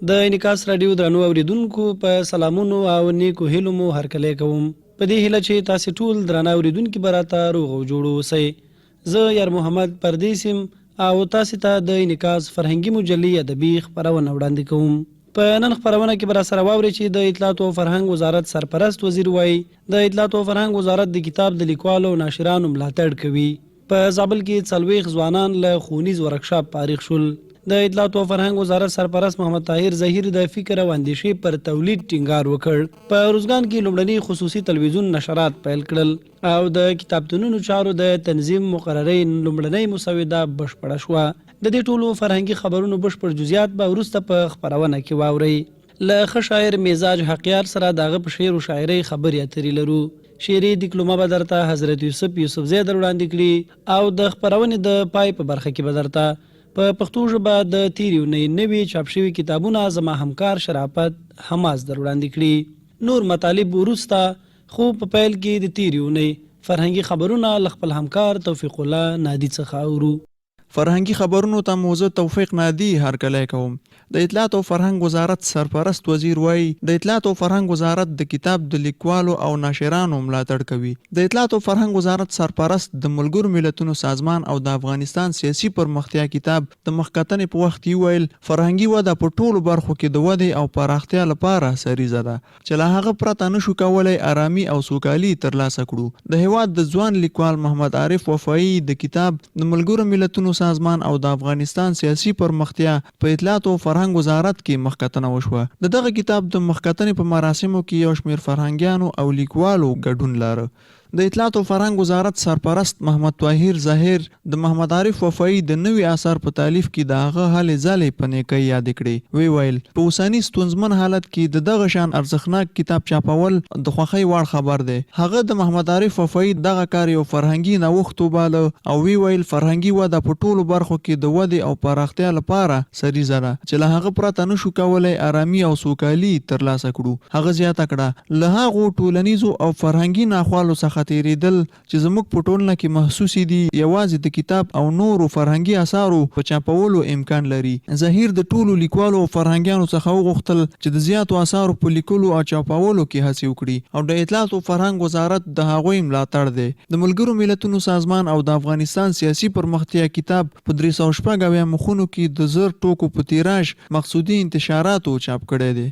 د انعکاس راډیو درنو اوریدونکو په سلامونو او نیکو هیلو مو هرکلی کوم. په دې هیله چې تاسې ټول درانه اوریدونکي به راته روغ او جوړ اوسئ. زه یار محمد پردیس یم او تاسې ته د انعکاس فرهنګي مجلې ادبي خپرونه وړاندې کوم. په نن خپرونه کې به راسره واورئ چې د اطلاعات او فرهنګ وزارت سرپرست وزیر وایي د اطلاعات او فرهنګ وزارت د کتاب د لیکوالو او ناشرانو ملاتړ کوي. په زابل کې 40 ځوانان له ښوونیز ورکشاپ فارغ شول. د اطلاعات او فرهنګ وزارت سرپرست محمد طاهر ظهیر د فکر او اندیشې پر تولید ټینګار وکړ. په روزګان کې لومړني خصوصي تلویزیون نشرات پیل کړل او د کتابتونونو چارو د تنظیم مقررې لومړنۍ مسوده بشپړه شوه. د دې ټولو فرهنګي خبرونو بشپړ جزئیات به وروسته په خپرونه کې واورئ. له ښه شاعر میزاج حقیار سره د هغه په شعر و شاعرۍ خبرې اترې لرو. شعري ډیپلومه به درته حضرت یوسفزی در وړاندې کړي او د خپرونې د پای په برخه کې به درته په پښتو ژبه د تېرې اونۍ نوي چاپ شوي کتابونه زما همکار شرافت حماس در وړاندې کړي. نور مطالب وروسته، خو په پیل کې د تېرې اونۍ فرهنګي خبرونه له خپل همکار توفیق الله نادي څخه اورو. فرهنګي خبرونو ته موزه توفیق نادي هرکلی کوم. د اطلاعات او فرهنګ وزارت سرپرست وزیر وایي د اطلاعات او فرهنګ وزارت د کتاب د لیکوالو او ناشرانو ملاتړ کوي. د اطلاعات او فرهنګ وزارت سرپرست د ملګرو ملتونو سازمان او د افغانستان سیاسي پرمختیا کتاب د مخکتنې په وخت کې ویل فرهنګي وده په ټولو برخو کې د ودې او پراختیا لپاره سریزه ده چې له هغه پرته نشو کولی آرامي او سوکالي ترلاسه کړو. د هیواد د ځوان لیکوال محمد عارف وفایي د کتاب د ملګرو ملتونو سازمان او د افغانستان سیاسي پرمختیا په اطلاعات او فرهنګ وزارت کې مخکتنه وشوه. د دغه کتاب د مخکتنې په مراسمو کې یو شمېر فرهنګیانو او لیکوالو ګډون لاره. د اطلاعات او فرهنګ وزارت سرپرست محمد طاهر ظهیر د محمد عارف وفایي د نوي اثر په تالیف کې د هغه هلې ځلې په نیکۍ یادې کړې. ویل په اوسني ستونزمن حالت کې د دغه شان ارزښتناک کتاب چاپول د خوښۍ وړ خبر دی. هغه د محمد عارف وفایي دغه کار یو فرهنګي نوښت وباله او ویل فرهنګي وده په ټولو برخو کې د ودې او پراختیا لپاره سریزه ده چې له هغه پرته نشو کولی آرامي او سوکالي ترلاسه کړو. هغه زیاته کړه له هغو ټولنیزو او فرهنګي ناخوالو څخه تیریدل چې زموږ په ټولنه کې محسوسې دي یوازې د کتاب او نورو فرهنګي اثارو په چاپولو امکان لري. ظهیر د ټولو لیکوالو او فرهنګیانو څخه وغوښتل چې د زیاتو اثارو په لیکلو او چاپولو کې هڅې وکړي او د اطلاعات او فرهنګ وزارت د هغوی ملاتړ دی. د ملګرو ملتونو سازمان او د افغانستان سیاسي پرمختیا کتاب په 360 مخونو کې د 1000 ټوکو په تیراژ مقصودي انتشاراتو چاپ کړی دی.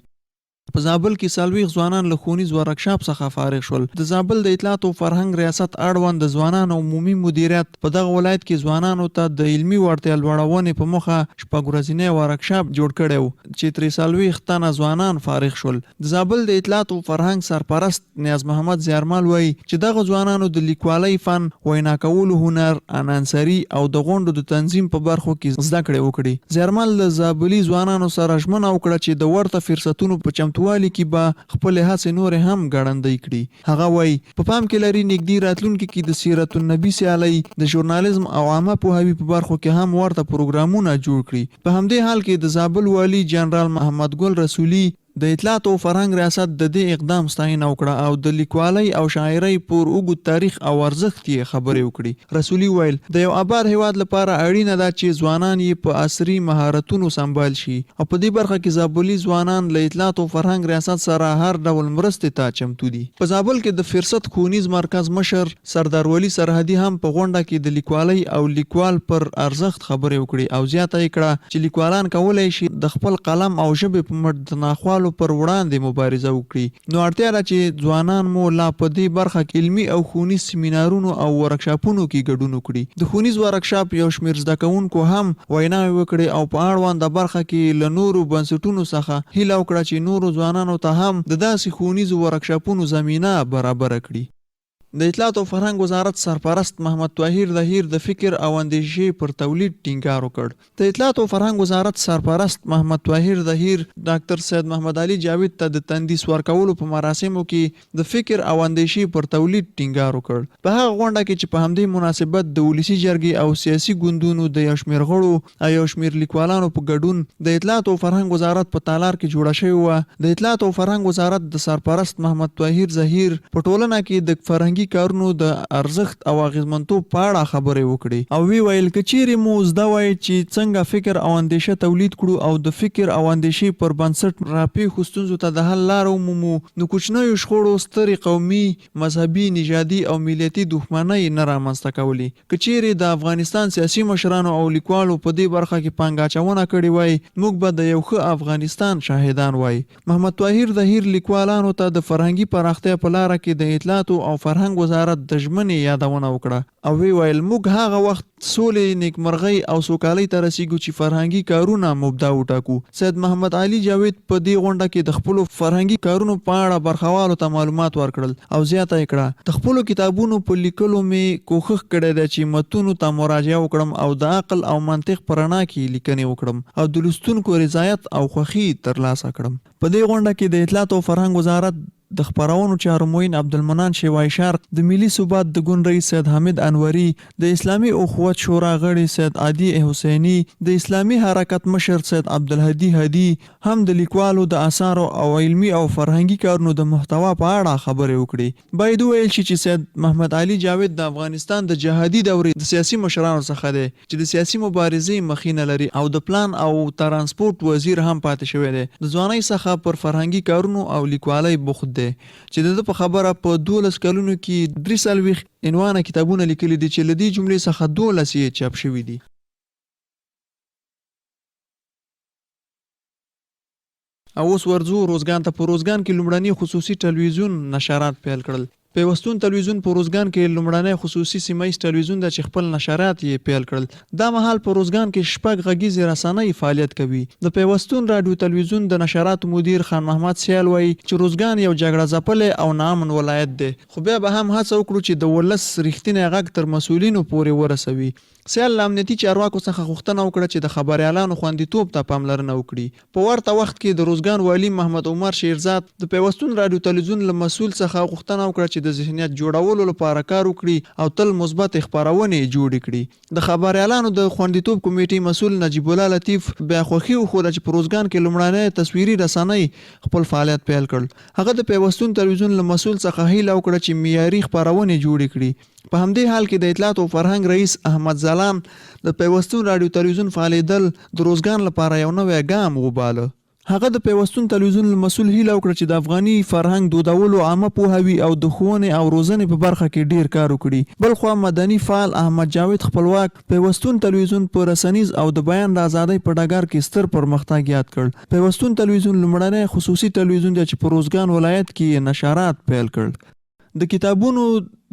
په زابل کې 40 ځوانان له ښوونیز ورکشاپ څخه فارغ شول. د زابل د اطلاعات او فرهنګ ریاست اړوند د ځوانانو عمومي مدیریت په دغه ولایت کې ځوانانو ته د علمي وړتیا لوړونې په موخه شپږ ورځنی ورکشاپ جوړ کړی و چې 43 تنه ځوانان فارغ شول. د زابل د اطلاعات او فرهنګ سرپرست نیاز محمد زیارمل وایي چې دغه ځوانانو د لیکوالۍ فن، وینا کولو هنر، انانسري او د غونډو د تنظیم په برخو کې زده کړې وکړي. زیارمل د زابلي ځوانانو سره ژمنه وکړه چې د ورته فرصتونو په والی کې به خپل هڅې نورې هم ګړندۍ کړي. هغه وایي په پام کې لري نږدې راتلونکي کې د سیرت النبي سیالۍ، د ژورنالیزم او عامه پوهاوي په برخو کې هم ورته پروګرامونه جوړ کړي. په همدې حال کې د زابل والي جنرال محمد ګل رسولي د اطلاعات او فرهنګ ریاست د دې اقدام ستاینه وکړه او د لیکوالۍ او شاعرۍ پر اوږد تاریخ او ارزښت یې خبرې وکړي. رسولي ویل د یو آباد هیواد لپاره اړینه ده چې ځوانان یې په عصري مهارتونو سمبال شي او په دې برخه کې زابلي ځوانان له اطلاعات او فرهنګ ریاست سره هر ډول مرستې ته چمتو دي. په زابل کې د فرصت ښوونیز مرکز مشر سردار ولی سرحدي هم په غونډه کې د لیکوالۍ او لیکوال پر ارزښت خبرې وکړي او زیاته یې کړه چې لیکوالان کولی شي د خپل قلم او ژبې په مټ د ناخوالو پر وړاندې مبارزه وکړي. نو اړتیا ده چې ځوانان مو لا په دې برخه کې علمي او ښوونیز سیمینارونو او ورکشاپونو کې ګډون وکړي. د ښوونیز ورکشاپ یو شمېر زده کوونکو هم ویناوې وکړي او په اړونده برخه کې له نورو بنسټونو څخه هیله وکړه چې نورو ځوانانو ته هم د داسې ښوونیزو ورکشاپونو زمینه برابره کړي. د اطلاعات او فرهنګ وزارت سرپرست محمد طاهر ظهیر د فکر او اندیشې پر تولید ټینګار وکړ. د اطلاعات او فرهنګ وزارت سرپرست محمد طاهر ظهیر ډاکټر سید محمد علي جاوید ته د تندیس ورکولو په مراسمو کې د فکر او اندیشې پر تولید ټینګار وکړ. په هغه غونډه کې چې په همدې مناسبت د ولسي جرګې او سیاسي ګوندونو د یو شمېر غړو او یو شمېر لیکوالانو په ګډون د اطلاعات او فرهنګ وزارت په تالار کې جوړه شوې وه. د اطلاعات او فرهنګ وزارت د سرپرست محمد طاهر ظهیر په ټولنه کې د فرهنګي فرهنګي کارونو د ارزښت او اغیزمنتوب په اړه خبرې وکړي او وی ویل که چیرې مو زده وای چې څنګه فکر او اندیشه تولید کړو او د فکر او اندیشې پر بنسټ راپېښو ستونزو ته د حل لاره ومومو نو کوچنیو شخړو سترې قومي مذهبي نژادي او ملیتي دښمنۍ نه رامنځته کولی. که چیرې د افغانستان سیاسي مشرانو او لیکوالو په دې برخه کې پانګه اچونه کړې وای موږ به د یو ښه افغانستان شاهدان وای. محمد طاهر ظهیر لیکوالانو ته د فرهنګي پراختیا په لاره کې د اطلاعاتو او فرهنګ وزارت د ژمنې یادونه وکړه او وی ویل موږ هغه وخت سولې نیکمرغۍ او سوکالۍ ته رسیږو چې فرهنګي کارونه مبدا وټاکو. سید محمد علي جاوید په دې غونډه کې د خپلو فرهنګي کارونو په اړه برخوالو ته معلومات ورکړل او زیاته یې کړه د خپلو کتابونو په لیکلو مې کوښښ کړی دی چې متونو ته مراجعه وکړم او د عقل او منطق په رڼا کې لیکنې وکړم او د لوستونکو رضایت او خوښي ترلاسه کړم. په دې غونډه کې د اطلاعات او فرهنګ وزارت د خپرونو چارو معین عبدالمنان شیوای شرق، د ملي ثبات د ګوند رئیس سید حامد انوري، د اسلامي اخوت شورا غړي سید عادي حسیني، د اسلامي حرکت مشر سید عبدالهادي هدي هم د لیکوالو د آثارو او علمي او فرهنګي کارونو د محتوا په اړه خبرې وکړي. باید وویل شي چې سید محمد علي جاوید د افغانستان د جهادي دورې د سیاسي مشرانو څخه دی چې د سیاسي مبارزې مخینه لري او د پلان او ترانسپورت وزیر هم پاتې شوی دی. د ځوانۍ څخه پر فرهنګي کارونو او لیکوالۍ بوخت دی چې د په خبره په 12 کلونو کې 43 عنوانه کتابونه لیکلي دي چې له دې جملې څخه 12 یې چاپ شوي دي. او اوس ورځو روزګان ته. په روزګان کې لومړني خصوصي ټلویزیون نشرات پیل کړل. پیوستون تلویزیون په روزګان کې لومړنی خصوصي سیمه ییز تلویزیون ده چې خپل نشرات یې پیل کړل. دا مهال په روزګان کې 6 غږیزې رسنۍ فعالیت کوي. د پیوستون رادیو تلویزیون د نشراتو مدیر خان محمد سیال وایي چې روزګان یو جګړه ځپلی او ناامن ولایت دی، خو بیا به هم هڅه وکړو چې د ولس رښتینی غږ تر مسؤلینو پورې ورسوي. سیال له امنیتي چارواکو څخه غوښتنه وکړه چې د خبریالانو خوندیتوب ته پاملرنه وکړي. په ورته وخت کې د روزګان والي محمد عمر شیرزاد د پیوستون رادیو تلویزیون له مسؤل څخه غوښتنه وکړه چې د ذهنیت جوړولو لپاره کار وکړي او تل مثبت خپرونې جوړې کړي. د خبریالانو د خوندیتوب کمیټې مسؤل نجیب الله لطیف بیا خوښي وښوده چې په روزګان کې لومړنۍ تصویري رسنۍ خپل فعالیت پیل کړ. هغه د پیوستون تلویزیون له مسؤل څخه هیله وکړه چې معیاري خپرونې جوړې کړي. په همدې حال کې د اطلاعات او فرهنګ رئیس احمد ځلان د پیوستون رادیو تلویزیون فعالیدل د روزګان لپاره یو نوی ګام وباله. هغه د پیوستون تلویزیون له مسؤل هیله وکړه چې د افغاني فرهنګ دودولو عامه پوهاوي او د ښوونې او روزنې په برخه کې ډیر کار وکړي. بل خوا مدني فعال احمد جاوید خپلواک پیوستون تلویزیون په رسنیز او د بیان د ازادۍ په ډګر کې ستر پرمختګ یاد کړ. پیوستون تلویزیون لومړنی خصوصي تلویزیون دی چې په روزګان ولایت کې نشرات پیل کړ. د کتابونو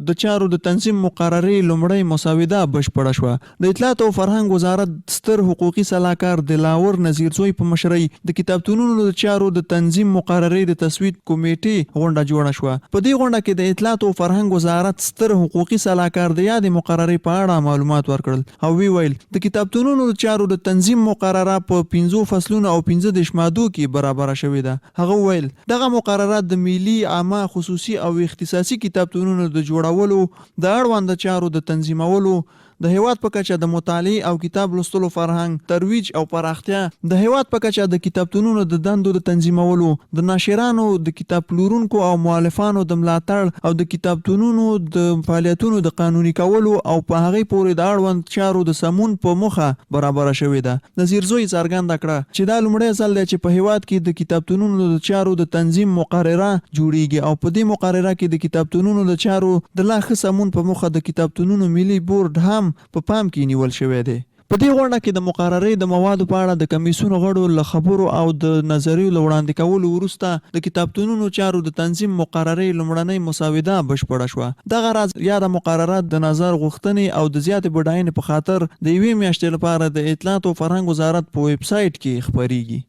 د چارو د تنظیم مقررې لومړی مسوده بشپړه شوه. د اطلاعات او فرهنګ وزارت ستر حقوقي سلاکار دلاور نذیر زوی په مشرۍ د کتابتونونو د چارو د تنظیم مقررې د تصویب کمیټې غونډه جوړه شوه. په دې غونډه کې د اطلاعات او فرهنګ وزارت ستر حقوقي سلاکار د یادې مقررې په اړه معلومات ورکړل او وی ویل د کتابتونونو د چارو د تنظیم مقرره په 15 فصلونو او 15 مادو کې برابره شوې ده. هغه ویل دغه مقررات د ملي عامه خصوصي او اختصاصي کتابتونونو د جوړولو د اړوند چارو د تنظیمولو د هیواد په کچه د مطالعې او کتاب لوستلو فرهنګ ترویج او پراختیا، د هیواد په کچه د کتابتونونو د دندو د تنظیمولو، د ناشرانو د کتاب پلورونکو او مؤلفانو د ملاتړ او د کتابتونونو د فعالیتونو د قانوني کولو او په هغې پورې د اړوند چارو د سمون په موخه برابره شوې ده. نذیر زوی څرګنده کړه چې دا لومړی ځل دی چې په هیواد کې د کتابتونونو د چارو د تنظیم مقرره جوړیږي او په دې مقرره کې د کتابتونونو د چارو د لا ښه سمون په موخه د کتابتونونو ملي بورډ هم په پام کې نیول شوی دی. په دې غونډه کې د مقررې د موادو په اړه د کمیسیون غړو له خبرو او د نظریو له وړاندې کولو وروسته د کتابتونونو چارو د تنظیم مقررې لومړنۍ مسوده بشپړه شوه. دغه راز یاده مقررات د نظر غوښتنې او د زیاتې بډاینې په خاطر د یوې میاشتې لپاره د اطلاعات او فرهنګ وزارت په ویب سایټ کې خپریږي.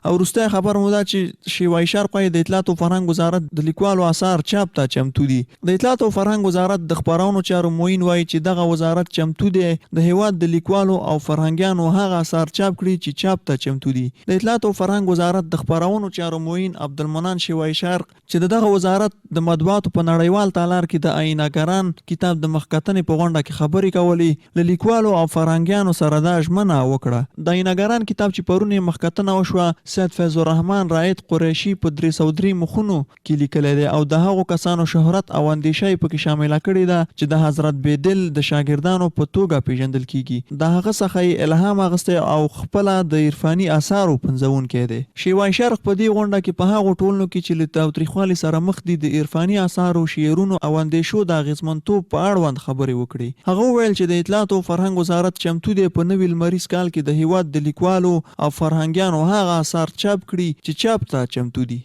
او وروستی خبر مو دا چې شیوای شرق د اطلاعات او فرهنګ وزارت د لیکوالو آثار چاپ ته چمتو دي. د اطلاعات او فرهنګ وزارت د خپرونو چارو معین وایي چې دغه وزارت چمتو دی د هیواد د لیکوالو او فرهنګیانو هغه آثار چاپ کړي چې چاپ ته چمتو دي. د اطلاعات او فرهنګ وزارت د خپرونو چارو معین عبدالمنان شیوای شرق چې دغه وزارت د مطبوعاتو په نړیوال تالار کې د آینه‌ګران کتاب د مخکتنې په غونډه کې خبرې کولې، له لیکوالو او فرهنګیانو سره دا ژمنه وکړه. د آینه‌ګران کتاب چې پرون یې مخکتنه وشوه سید فیض الرحمن رائد قریشي په 303 مخونو کې لیکلی دی او د هغو کسانو شهرت او اندیشه یې پکې شامله کړې ده چې د حضرت بیدل د شاګردانو په توګه پیژندل کیږي. د هغه څخه یې الهام اخیستی او خپله د عرفاني اثارو پنځونکی دی. شیوان شرق په دې غونډه کې په هغو ټولنو کې چې له تاوتریخوالي سره مخ دي د عرفاني اثارو، شعرونو او اندیشو د اغیزمنتوب په اړوند خبرې وکړي. هغه وویل چې د اطلاعات او فرهنګ وزارت چمتو دی په نوي لمریز کال کې د هیواد د لیکوالو او فرهنګیانو هغه اثار چاپ کړي چې چاپ ته چمتو دي.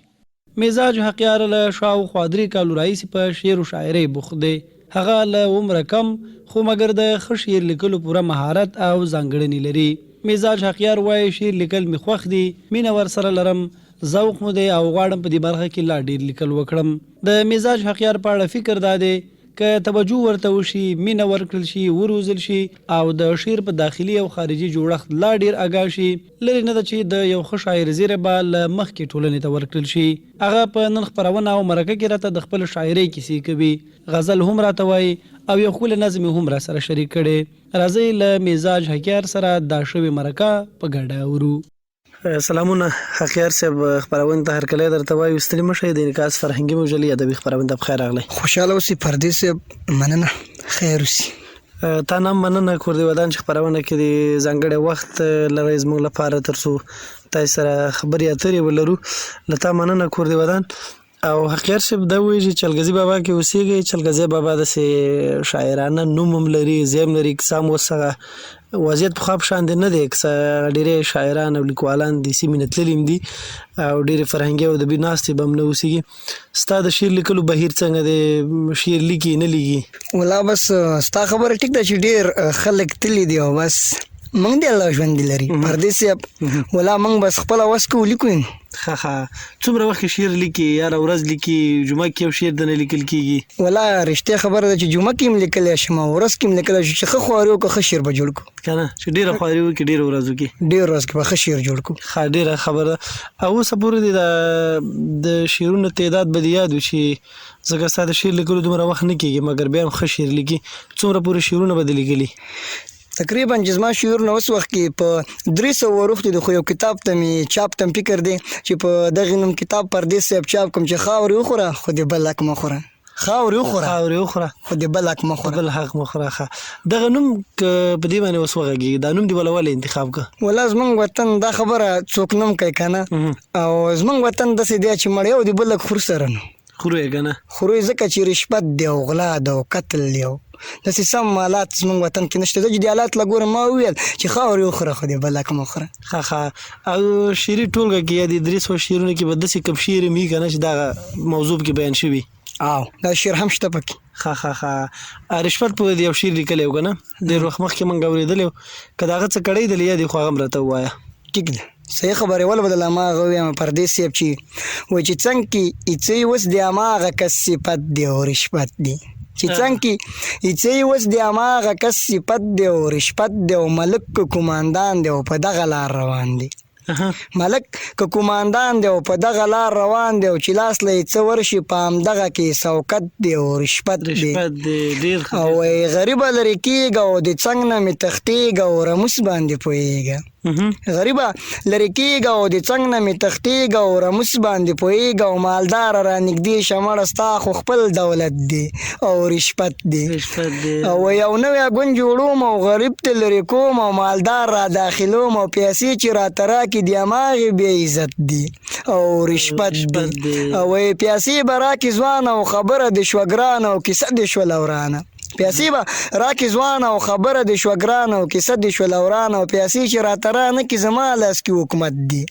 مزاج حقیار له شاوخوا 3 کالو راهیسې په شعر و شاعرۍ بوخت دی. هغه له عمره کم خو مګر د ښه شعر لیکلو پوره مهارت او ځانګړنې لري. مزاج حقیار وایي شعر لیکل مې خوښ دي، مینه ورسره لرم، ذوق مو دی او غواړم په دې برخه کې لا ډېر لیکل وکړم. د مزاج حقیار په اړه فکر دا دی که توجه ورته وشي، مینه ورکړل شي، وروزل شي او د شعر په داخلي او خارجي جوړښت لا ډېر اګاه شي، لرې نه ده چې د یو ښه شاعر زیری به له مخکې ټولنې ته ورکړل شي. هغه په نن خپرونه او مرکه کې راته د خپل شاعرۍ کیسې کوي، غزل هم راته وایي او یو ښکلی نظم هم را سره شریک کړی. راځئ له مزاج حقیار سره دا شوې مرکه په ګډه اورو. سلامونه حقیار صاحب، خپرونه ته هرکلی درته وایو. ستړي مه شئ، د انعکاس فرهنګي مجلې ادبي خپرونه ته بخیر راغلی. خوشحاله اوسئ پردې صاحب، مننه، خیر اوسئ. تا نه مننه کور دې ودان چې خپرونه کې د ځانګړی وخت لرئ زموږ لپاره تر څو تاسو سره خبرې اترې ولرو. له تا مننه کور دې ودان. او حقیار صاحب دا وایي چې چلګزي بابا کې اوسېږي. چلګزي بابا داسې شاعرانه نوم هم لري، زیم لري، کیسه هم اوس هغه وضعیت پخوا په شان دی نه دی. کیسه ډېری شاعران او لیکوالان د سیمې نه تللي هم دي او ډېرې فرهنګي او ادبي ناستې به هم نه اوسېږي. ستا د شعر لیکلو بهیر څنګه دی؟ شعر لیکي نه لیکي؟ ولا بس ستا خبره ټیک ده چې ډېر خلک تللي دي او بس موږ دی الله ژوند لري پردې صاحب. ولا موږ بس خپله وس کوو لیکو. څومره وخت شعر لیکي؟ یاره ورځ لیکي؟ جمعه کې یو شعر د نه لیکل کېږي؟ ولا رښتیا خبره ده چې جمعه کې هم لیکلی شم او ورځ کې هم لیکلی شم چې ښه خواري وکړو ښه شعر به جوړ کړو که نه چې ډېره خواري وکړي ډېره ورځ وکړي ډېر ورځ کې به ښه شعر جوړ کړو. ښه ډېره خبره. او اوسه پورې د شعرونو تعداد به دې یاد وي چې ځکه ستا د شعر لیکلو دومره وخت نه کېږي مګر بیا هم ښه شعر لیکي. څومره پورې شعرونه به دې لیکلي؟ تقریبا چې زما شعرونه اوس وخت کې په 300 وروختي دي، خو یو کتاب ته مې چاپ ته فکر دی چې په دغې نوم کتاب پردې صاحب چاپ کړم چې خاورې وخوره خو د بل حق مه خوره. خاورې وخوره خو د بل حق مه خوره. بل حق مه خوره. ښه دغه نوم که په دې باندې اوس وغږېږي، دا نوم دې بله ولې انتخاب کړه؟ ولا زمونږ وطن دا خبره څوک نه کوي که نه، او زمونږ وطن داسې دی چې مړ یو د بل لږ خور سره نه خورو یې که نه؟ خورو یې ځکه چې رشوت دی او غلا ده او قتل دی او داسې سم حالات زمونږ وطن کې نشته. زه چې دې حالات له ګورم ما وویل چې خاورې وخوره خو د بل حق مه خوره. ښه او شعري ټولګه کې یا د 300 شعرونو کې به داسې کوم شعر هم وي که نه چې دغه موضوع کې بیان شوي؟ دا شعر هم شته پکې. ښه رشوت په یو شعر لیکلی و که نه؟ ډېر وخت مخکې موږ اورېدلی و. که د هغه څه کړی دی یا دی خو هغه هم راته ووایه. ټیک ده، صحیح خبرې ول بدله ما هغه ویم پردې صاحب چې وایي چې څنګ کې ایڅې اوس د هماغه کس صفت دی او رشوت دی چې څنګ کې ایڅې اوس د هماغه کس صفت دی او رشوت دی او ملک که کوماندان دی او په دغه لار روان دی. ملک که کوماندان دی او په دغه لار روان دی او چې لاس له یې څه ورشي په همدغه کې سوکت دی او رشوت دی. او غریبه لرې کېږه او د څنګ نه مې تښتېږه او رموس باندې پوهېږه. غریبه لرې کېږه او د څنګ نه مې تښتېږه او رموس باندې پوهېږه او مالداره را نږدې شه مړه ستا خو خپل دولت دی او رشوت دی. او یو نوی ګوند جوړوم او غریب ته لرې کوم او مالدار را داخلوم او پیسې چې راته راکړي د هماغې بې عزت دی او رشوت دی. او پیسې به راکړي ځوان او خبره د شوه ګرانه او کیسه د شوه لورانه. پیسې به راکړي ځوان او خبره د شوه ګرانه او کیسه د شوه لورانه او پیسې چې راته را نه کړي زما لاس کې حکومت دی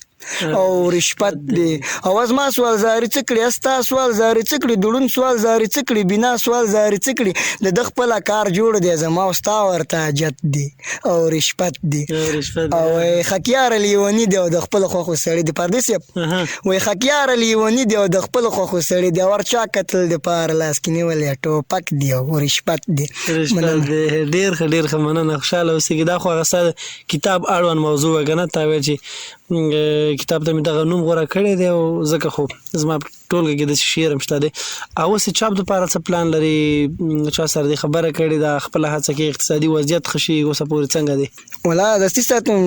او رشوت دی. او زما سوال زاري څه کړي؟ ستا سوال زاري څه کړي؟ دړون سوال زاري څه کړي؟ بنا سوال زاري څه کړي؟ د ده خپله کار جوړ دی زما او ستا ورته حاجت دی او رشوت دی. او خکیار لیوني دی او د خپلو خوښو سړي دی. پردې صاحب وایي خکیار لیوني دی او د خپلو خوښو سړي دی. ورچا قتل دپاره لاس کې نیولی ټوپک دی او رشوت دی. ډېر ښه ډېر ښه مننه. خوشحاله اوسېږي. دا خو هغه ستا د کتاب اړوند موضوع وه که نه؟ تا ویل چې کتاب ته مې دغه نوم غوره کړی دی او ځکه خو زما په ټولګه کې داسې شعر هم شته دی. او اوس یې چاپ دپاره څه پلان لري؟ چا سره دې خبره کړې ده؟ خپله هڅه کې اقتصادي وضعیت ښه شي اوسه پورې څنګه دی؟ ولا دستي ساتم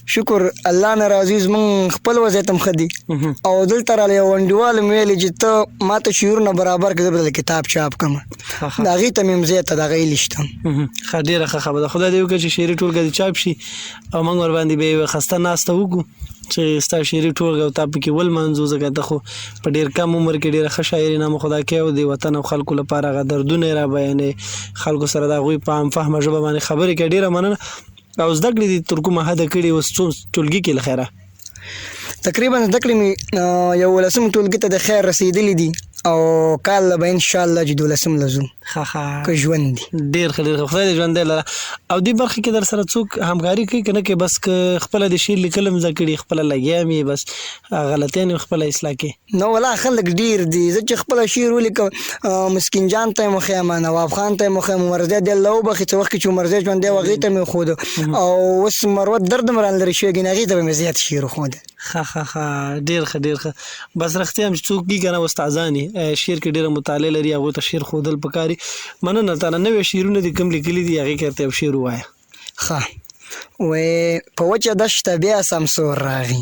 شکر الله نه راضي زمونږ خپل وضعیت هم ښه دي او دلته راله یو انډیوال مې ویلې چې ته ما ته شعورونه برابر کړه زه به د کتاب چاپ کړم د هغې ته مې هم ځای ته د هغه هیلې شته ښه ډېره ښه خبره ده. خدای دې وکړي چې شعري ټولګه دې چاپ شي او موږ ورباندې به یوه خسته ناسته وکړو چې ستا شعري ټولګه او تا پکې ولمانځو ځکه ته خو په ډېر کم عمر کې ډېره ښه شاعري نامه خدا کوي او د وطن او خلکو لپاره هغه دردونه یې را بیانوي خلکو سره د هغوی په عام فهمه ژبه باندې خبرې کوي. ډېره مننه او زده کړې دې تر کومه حده کړي اوس څو ټولګي کې له خیره تقریبا زده کړې مې یو 11 ټولګي ته د خیر رسېدلي دي او کال به انشاءالله چې 12 له ځو ښه که ژوند دي. ډېر ښه ډېر ښه خدای دې ژوندی لره. او دې برخه کې در سره څوک همکاري کوي که نه کوي بس که خپله د شعر لیکل هم زده کړي خپله لګیا هم یې بس غلطیان یې خپله اصلاح کوي؟ نو ولا خلک ډیر دي زه چې خپله شعر ولیکم مسکین جان ته یې مخیم نواب خان ته یې مخیم عمرزی دی الله وبخي څه وخت کې چې عمرزی ژوندی و هغې ته مې ښود او اوس مروت درد هم رانه لرې شوی ګنې هغې ته به مې زیات شعر وښوده. ښه ډېر ښه ډېر ښه. بس رښتیا هم چې څوک دي که نه استادان یې شعر کې ډېره مطالعه لري هغوی ته شعر ښودل پکار وي. مننه تا نه نوې شعرونه دي کوم لیکلي دي هغې کې ورته یو شعر ووایه. ښه وایي په وچه دشته بیا سمسور راغی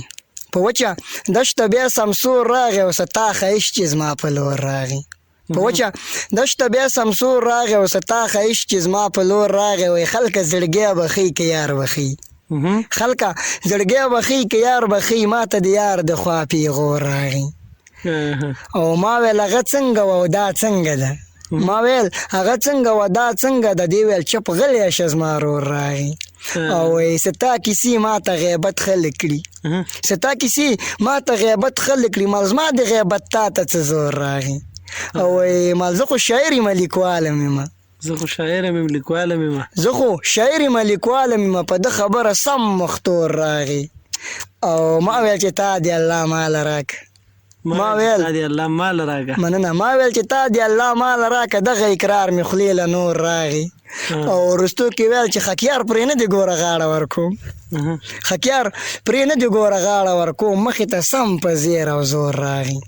په وچه دشته بیا سمسور راغی او ستا ښایش چې زما په لور راغی په وچه دشته بیا سمسور راغی او ستا ښایش چې زما په لور راغی وایي خلکه زړګی بخي که یار بخي خلکه زړګی بخي که یار بخي ما ته د یار د خوا پیغور راغی او ما ویل هغه څنګه و او دا څنګه ده ما ویل هغه څنګه و دا څنګه ده دی ویل چپ غلی شه زما رور راغی او وایي ستا کیسې ما ته غیبت خلک کړي ستا کیسې ما ته غیبت خلک کړي مال زما د غیبت تا ته څه زور راغی او وایي مال زه خو شاعر یم لیکواله یم زه خو شاعر یم لیکواله یم زه خو شاعر یم لیکواله یم په ده خبره سم مختور راغی او ما ویل چې تا دی الله ماله راکه ما ویل تا دی الله مال راکه مننه ما ویل چې تا دی الله مال راکه دغه اقرار مې خولې له نور راغی او وروستو کې ویل چې خکیار پرې نه دی ګوره غاړه ورکوم خکیار پرې نه دی ګوره غاړه ورکوم مخې ته سم په زیر او زور راغی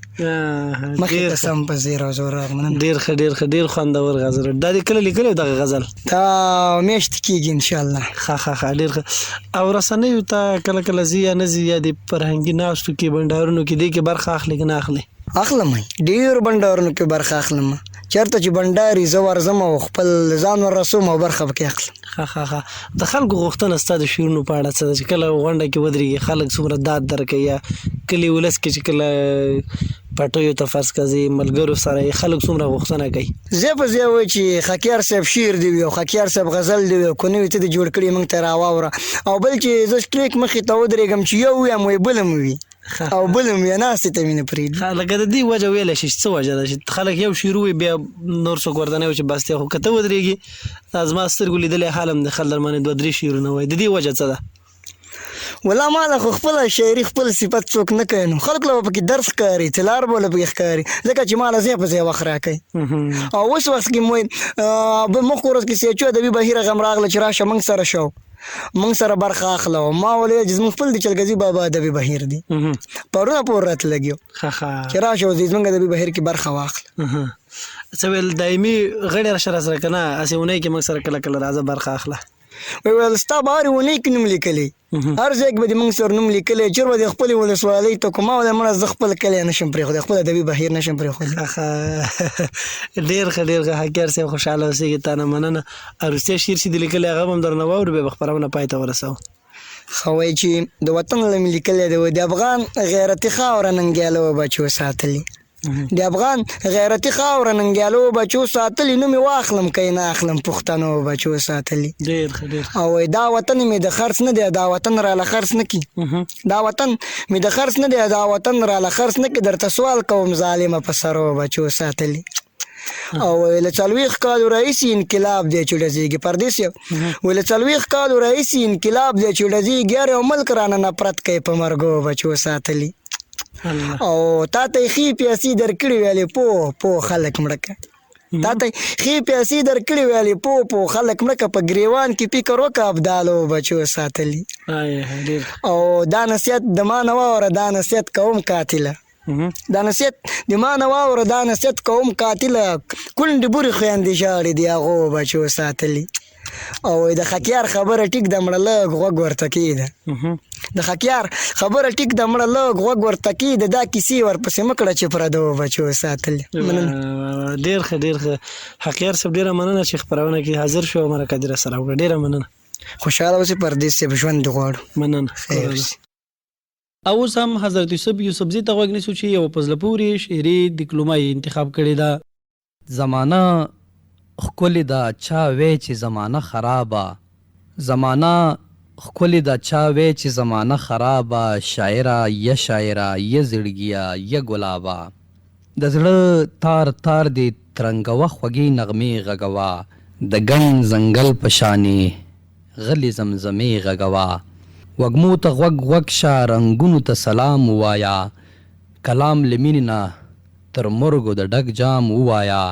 مخې ته سم په زیر او زور راغی. ډېر ښه ډېر خوندور غزل دا دې کله لیکلی دغه غزل؟ دا میاشتې کېږي انشاءالله. ښه ډېر ښه. او رسنیو ته کله کله ځي یا نه ځي یا د فرهنګي ناستو کې بنډارونو کې دې کې برخه اخلي که نه اخلي؟ اخلم ډېر بنډارونو کې برخه اخلم چېرته چې بنډاري زه ورځم او خپل ځان ور رسوم او برخه پکې اخلم. ښه د خلکو غوښتنه ستا د شعرونو په اړه څه ده چې کله غونډه کې ودرېږي خلک څومره داد درکوي یا کلي ولس کې چې کله پټیو ته فرض کړه ځي ملګرو سره یې خلک څومره غوښتنه کوي ځای په ځای وایي چې خکیار صاحب شعر دی وي او خکیار صاحب غزل دی وي او که نه وي ته دې جوړ کړي موږ ته راواوره او بل چې زه سټریک مخې ته ودرېږم چې یو ویم وایي بل هم وي او بل هم وي ناستې ته مې نه پرېږدي. لکه د دې وجه ویلی شي څه وجه ده چې خلک یو شعر ووایي بیا نور څوک ورته نه وایي چې بس دی خو که ته ودرېږي دا زما سترګو لیدلی حال هم د خلک در باندې 2-3 شعرونه وایي د دې وجه څه ده؟ ولا ما له خو خپله شاعري خپل صفت څوک نه کوي نو خلک له به پکې درس ښکاري څلار به له پکې ښکاري ځکه چې ما له ځای په ځای وخت راکوي او اوس وخت کې مو مخکې ورځ کې سیچو ادبي بهیر غم راغله چې راشه موږ سره شو موږ سره برخه اخله ما ولې چې زموږ خپل د چلګزي بابا ادبي بهیر دی پرونه پور راته لګیو چې راشه زموږ ادبي بهیر کې برخه واخله څه ویل دایمي غړي راشه راسره که نه هسې اونۍ کې موږ سره کله کله راځه برخه اخله ویل ستا به هرې اونۍ کې نوم لیکلی هر ځای کې به دې موږ سره نوم لیکلی چېر به د خپلې ولسوالۍ ته کوم ما ویل مړه زه خپل کلی نشم پرېښودی خپل ادبي بهیر نشم پرېښودی. ډېر ښه حکیار صاحب خوشحاله اوسېږي تا نه مننه. وروستی شعر چې دې لیکلی هغه به هم درنه واورو بیا به خپرونه پای ته ورسوو. ښه وایي چې د وطن له مې لیکلی دی د افغان غیرتي خاوره ننګیاله و بچو ساتلي د افغان غیرتي خاوره ننګیالو بچو ساتلي نو مې واخلم که یې نه اخلم پښتنو بچو ساتلي او دا وطن مې د خرڅ نه دی دا وطن راله خرڅ نه کي دا وطن مې د خرڅ نه دی دا وطن راله خرڅ نه کي درته سوال کوم ظالمه په سرو بچو ساتلي او له 40 کالو راهیسې انقلاب دی چې ډزېږي پردیس یم له 40 کالو راهیسې انقلاب دی چې ډزېږي هر یو ملک رانه نفرت کوي په مرګو بچو ساتلي او تا ته یې ښې پیسې درکړې ویلې پو خلک مړه که تا ته یې ښې پیسې درکړې ویلې پو خلک مړه که په ګریوان کې فکر وکړه ابدالو بچو ساتلي او دا نصیحت د ما نه واوره دا نصیحت کوم قاتله دا نصیحت د ما نه واوره دا نصیحت کوم قاتله کونډې بورې خویندې ژاړې د هغو بچو ساتلي او د خکیار خبره ټیک د مړه لږ غوږ ورته کېده د خکیار خبره ټیک د مړه لږ غوږ ورته کېده دا کیسې ورپسې مه کړه چې پردو بچو ساتل. ډېر ښه ډېر ښه حقیار صاحب ډېره مننه چې خپرونه کې حاضر شو او مرکه دې راسره وکړه. ډېره مننه. خوشحاله اوسې پردیس صاحب ژوند دې غواړو. مننه. خیر اوسې. او اوس هم حضرت یوسفزي ته غوږ نیسو چې یوه په زړه پورې شعري دیکلومه یې انتخاب کړې ده. زمانه ښکلې ده چا وی چې زمانه خرابه، زمانه ښکلې ده چا وی چې زمانه خرابه، شاعره یا شاعره یا زړګیه یا ګلابه، د زړه تار تار دې ترنګوه خوږې نغمې غږوه، د ګڼ ځنګل په شانې غلې زمزمې غږوه، وږمو ته غوږ غوږ شه رنګونو ته سلام ووایه، کلام له مینې نه تر مرګو د ډک جام ووایه،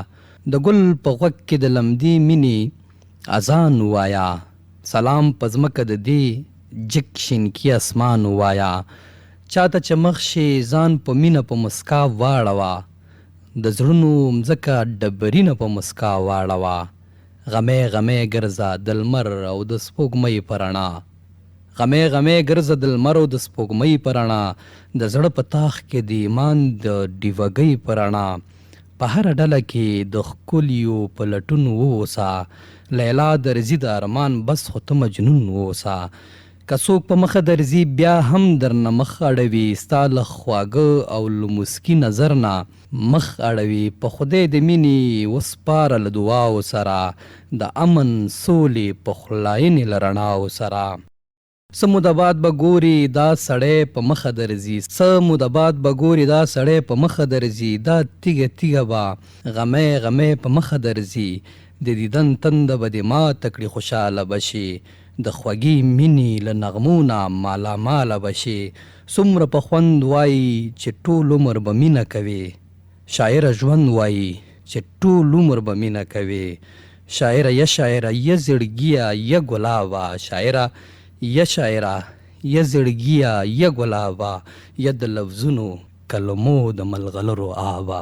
د ګل په غوږ کې د لمدې مینې اذان ووایه، سلام په ځمکه د دې جګ شینکي اسمان ووایه، چاته چې مخ شي ځان په مینه په مسکا واړوه، د زړونو مځکه ډبرینه په مسکا واړوه، غمې غمې ګرځه د لمر او د سپوږمۍ په رڼا، غمې غمې ګرځه د لمر او د سپوږمۍ په رڼا، د زړه په تاخ کې د ایمان د ډیوګۍ په رڼا، په هره ډله کې د ښکلیو په لټون ووسه، لیلا درځي د ارمان بس خو ته مجنون ووسه، که څوک په مخه درځي بیا هم درنه مخ اړوي، ستا له خواږه او له مسکي نظر نه مخ اړوي، په خدای د مینې وسپاره له دعاو سره، د امن سولې په خلاینې له رڼاو سره، څه موده بعد به ګوري دا سړی په مخه درځي، څه موده بعد به ګوري دا سړی په مخه درځي، دا تیږه تیږه به غمې غمې په مخه درځي، د دیدن تنده به دې ماته کړي خوشحاله به شي، د خوږې مینې له نغمو نه مالاماله به شي، څومره په خوند وایي چې ټول عمر به مینه کوي، شاعره ژوند وایي چې ټول عمر به مینه کوي، شاعره یا شاعره یا زړګیه یا ګلابه، شاعره یا شاعره یا زړګیه یا ګلابه، یا د لفظونو کلمو د ملغلرو آبه،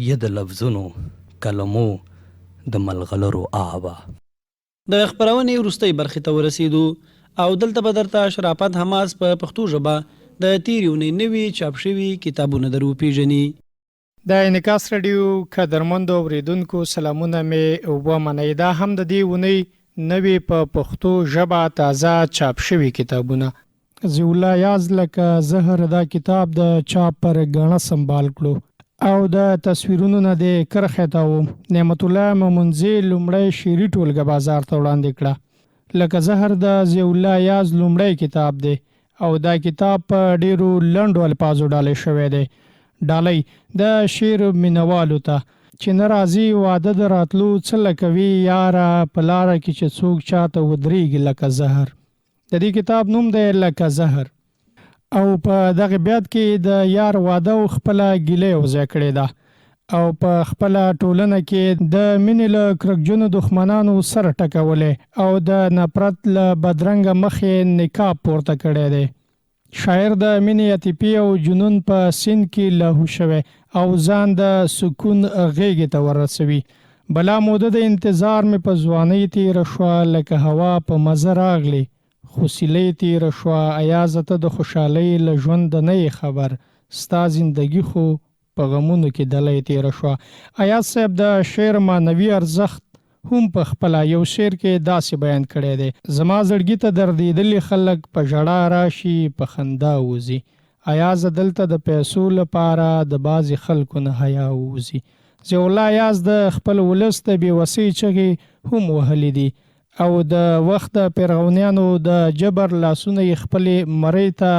یا د لفظونو کلمو د ملغلرو آبه. د خپرونې وروستۍ برخې ته ورسېدو او دلته به درته شرافت حماس په پښتو ژبه د تېرې اونۍ نوي چاپ شوي کتابونه در وپېژني. د انعکاس راډیو قدرمندو اورېدونکو سلامونه مې ومنئ. دا هم د دې اونۍ نوی په پښتو ژبه تازه چاپ شوي کتابونه. ضیاءالله یاز لکه زهر دا کتاب د چاپ پر ګڼه سنبال کړو او د تصویرونو نه د کرښې ته و. نعمت الله مومنزی لومړی شعري ټولګه بازار ته وړاندې کړه. لکه زهر د ضیاءالله یاز لومړی کتاب دی او دا کتاب په ډیرو لنډو الفاظو ډالۍ شوی دی. ډالۍ د شعر مینوالو ته چې نه راځي واده د راتلو څه لکوي یاره، په لاره کې چې څوک چاته ودرېږي لکه زهر. د دې کتاب نوم دی لکه زهر او په دغه بیت کې د یار واده او خپله ګیله یوځای کړې ده او په خپله ټولنه کې د مینې له کرکجنو دښمنانو سر ټکولی او د نفرت له بدرنګه مخې نقاب پورته کړی دی. شاعر د مینې عاطفې او جنون په سیند کې لاهو شوی او ځان د سکون غېږې ته ورسوي. بلا موده د انتظار مې په ځوانۍ تېره شوه، لکه هوا په مزه راغلی خو سیلۍ تېره شوه. ایازه ته د خوشحالۍ له ژونده نه یې خبر، ستا زندګي خو په غمونو کې دلی تېره شوه. ایاز صاحب د شعر معنوي ارزښت هم په خپله یو شعر کې داسې بیان کړی دی: زما زړګي ته دردېدلي خلک په ژړا راشي په خندا ووځي، ایاز دلته د پیسو لپاره د بعضې خلکو نه حیا ووځي. ضیاءالله یاز د خپل ولس د بېوسۍ چغې هم وهلي دي او د وخت د فرعونیانو د جبر لاسونه یې خپلې مرۍ ته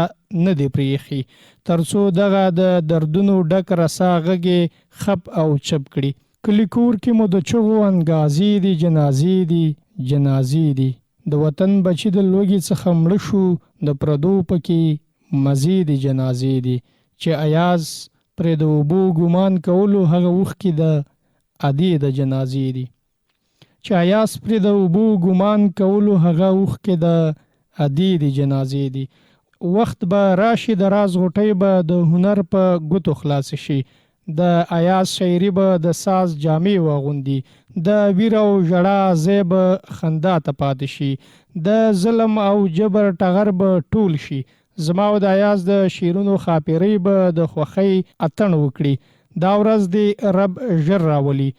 نه دي پرېښي تر څو دغه د دردونو ډک رسا غږې خپ او چپ کړي. کلی کور کې مو د چغو انګازې دي، جنازې دي جنازې دي، د وطن بچي د لوږې څخه مړه شو، د پردو پکې مزې دي جنازې دي، چې ایاز پرې د اوبو ګمان کولو هغه اوښکې د عادي د جنازې دي، چې ایاز پرې د اوبو ګمان کولو هغه اوښکې د عادي د جنازې دي. وخت به راشي د راز غوټۍ به د هنر په ګوتو خلاص شي، د ایاز شاعري به د ساز جامې واغوندي، د ویر او ژړا ځای به خندا ته پاتې شي، د ظلم او جبر ټغر به ټول شي. زما او د ایاز د شعرونو خاپیرۍ به د خوښۍ اتڼ وکړي. دا ورځ دې رب ژر راولي.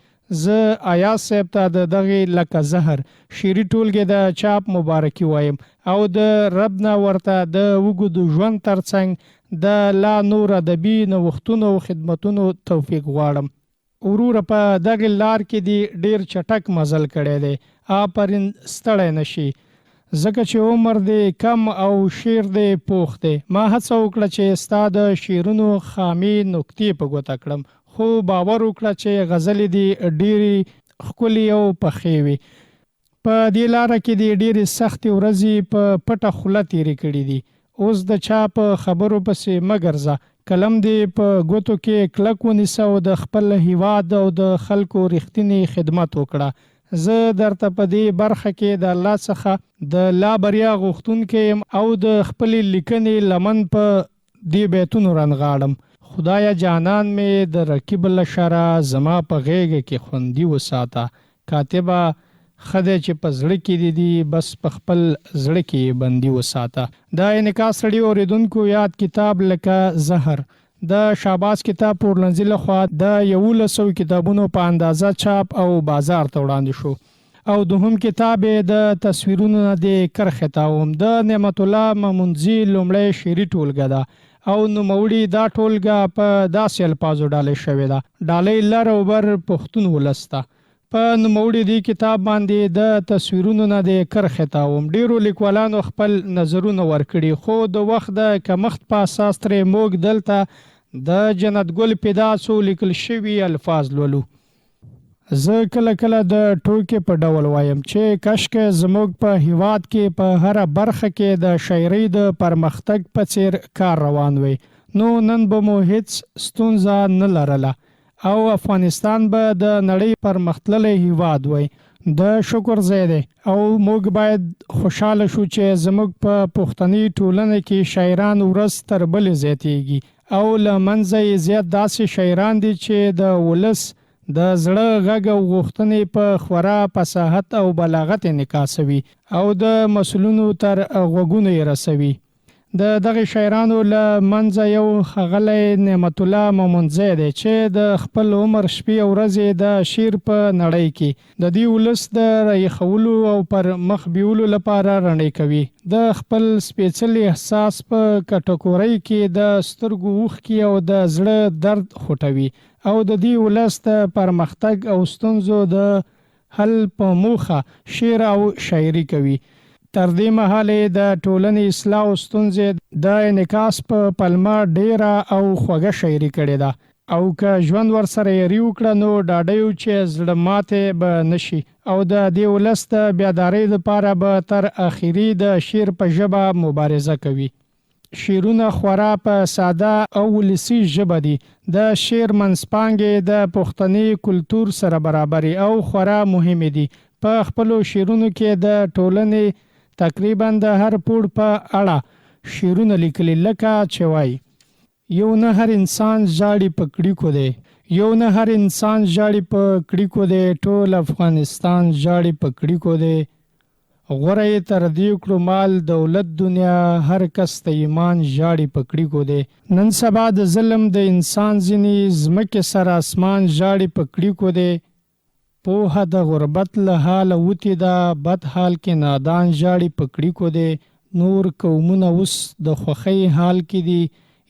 زه ایاز صاحب ته د دغې لکه زهر شعري ټولګې د چاپ مبارکي وایم او د رب نه ورته د اوږد ژوند ترڅنګ د لا نور ادبي نوښتونو او خدمتونو توفیق غواړم. وروره په دغې لار کې دې ډېر چټک مزل کړی دی، آفرین ستړی نشي، ځکه چې عمر دی کم او شعر دی پوخ دی. ما هڅه وکړه چې ستا د شعرونو خامي نکتې په ګوته کړم، خو باور وکړه چې غزلې دې ډېرې ښکلې او پخې وي. په دې لاره کې دې ډېرې سختې ورځې په پټه خوله تېرې کړي دي. اوس د چا په خبرو پسې مه ګرځه، قلم دې په ګوتو کې کلک ونیسه او د خپل هیواد او د خلکو رښتینې خدمت وکړه. زه درته په دې برخه کې د الله څخه د لا بریا غوښتونکی یم او د خپلې لیکنې لمن په دې بیتونو رنغاړم. خدایا جانان مې د رقیب له شره زما په غیږه کې خوندي وساته. کاتبه خدای چې په زړه کې دي بس په خپل زړه کې بندي وساته. دا انعکاس رادیو اوریدونکو یاد کتاب لکه زهر د شهباز کتاب پورلنځي لخوا د 1100 کتابونو په اندازه چاپ او بازار ته وړاندې شو. او دوهم کتاب د تصویرونو د کرښې تاوم د نعمت الله ممونځي لومړی شعري ټولګه ده او نوموړي دا ټولګه په داسې الفاظو ډالۍ شوې ده: ډالۍ لر او بر پښتون ولس ته. په نوموړي دې کتاب باندې د تصویرونو نه د کرښې تاوم ډیرو لیکوالانو خپل نظرونه ورکړي، خو د وخت د کمښت په اساس ترې موږ دلته د جنت ګل پیدا څو لیکل شوي الفاظ لولو. زه کله کله د ټوکې په ډول وایم چې کاشکې زموږ په هیواد کې په هره برخه کې د شاعرۍ د پرمختګ په څیر کار روان وي، نو نن به مو هیڅ ستونزه نه لرله او افغانستان به د نړۍ پرمختللی هیواد وي. د شکر ځای دی او موږ باید خوشحاله شو چې زموږ په پښتني ټولنه کې شاعران ورځ تر بلې زیاتیږي او له منځه یې زیات داسې شاعران دي چې د ولس د زړه غږ او غوښتنې په خورا فصاحت او بلاغت انعکاسوي او د مسؤلینو تر غوږونو یې رسوي. د دغه شاعرانو له منځه یو ښاغلی نعمت الله ممونځی دی چې د خپل عمر شپې او ورځې د شعر په نړۍ کې د دې ولس د رایښولو او پر مخ بیولو لپاره رڼې کوي. د خپل سپېڅلي احساس په کټګورۍ کې د سترګو اوښکې او د زړه درد خوټوي او د دې ولس د پرمختګ او ستونزو د حل په موخه شعر او شاعري کوي. تر دې مهاله د ټولنې اصلاح او ستونزې د انعکاس په پلمه ډیره او خوږه شاعري کړې ده او که ژوند ورسره یاري وکړه نو ډاډه یو چې زړه ماتې به نشي او د دې ولس د بیدارۍ لپاره به تر اخري د شعر په ژبه مبارزه کوي. شعرونه خورا په ساده او ولسي ژبه دي. د شعر منځپانګې د پښتني کلتور سره برابري او خورا مهمې دي. په خپلو شعرونو کې د ټولنې تقریبا د هر پوړ په اړه شعرونه لیکلي، لکه چې وایي: یو نه هر انسان ژاړي په کړیکو دی، یو نه هر انسان ژاړي په کړیکو دی، ټول افغانستان ژاړي په کړیکو دی، غوره یې تر دې کړو مال دولت دنیا، هر کس ته ایمان ژاړي په کړیکو دی. نن سبا د ظلم د انسان ځینې ځمکې سره اسمان ژاړي په کړیکو دی، پوهه د غربت له حاله وتی دا بد حال کې نادان ژاړي په کړیکو دی، نور قومونه اوس د خوښۍ حال کې دي،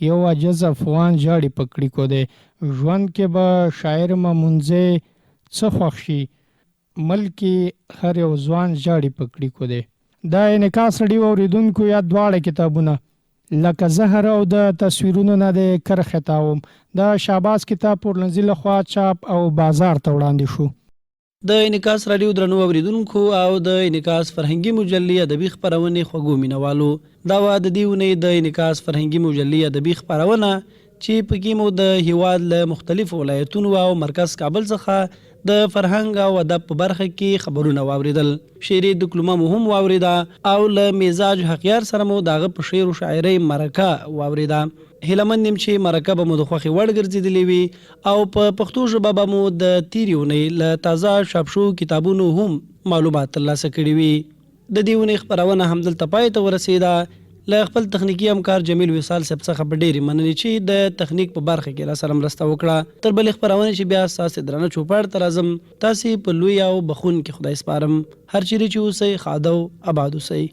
یو عجز افغان ژاړي په کړیکو دی. ژوند کې به شاعر ممونځی څه خوښ شي، ملک هر یو ځوان ژاړي په کړیکو دی. دا انعکاس رادیو اوریدونکو یا دواړه کتابونه لکه زهر او د تصویرونو نه د کرښې تاوم د شهباز کتاب پورلنځي لخوا چاپ او بازار ته وړاندې شو. د انعکاس رادیو درنو اوریدونکو او د انعکاس فرهنګي مجلې ادبي خپرونې خوږو مینوالو، دا وه د دې اونۍ د انعکاس فرهنګي مجلې ادبي خپرونه چې پکې مو د هیواد له مختلفو ولایتونو او مرکز کابل څخه د فرهنګ او ادب په برخه کې خبرونه واوریدل. شعري ډیپلومه مو هم واوریده او له مزاج حقیار سره مو داغه په شعر او شاعرۍ مرکه واوریده. هیله مند یم چې مرکه به مو د خوښې وړ ګرځېدلې وي او په پښتو ژبه به مو د تېرې اونۍ له تازه چاپ شوو کتابونو هم معلومات ترلاسه کړي وي. د دې اونۍ خپرونه همدلته پای ته ورسېده. له خپل تخنیکي همکار جمیل وصال صاحب څخه په ډېرې مننې چې د تخنیک په برخه کې راسره مرسته وکړه. تر بلې خپرونې چې بیا ستاسې درانه چوپړ ته راځم، تاسې په لوی او بخښونکي خدای سپارم. هر چیرې چې اوسئ ښاد او اباد اوسئ.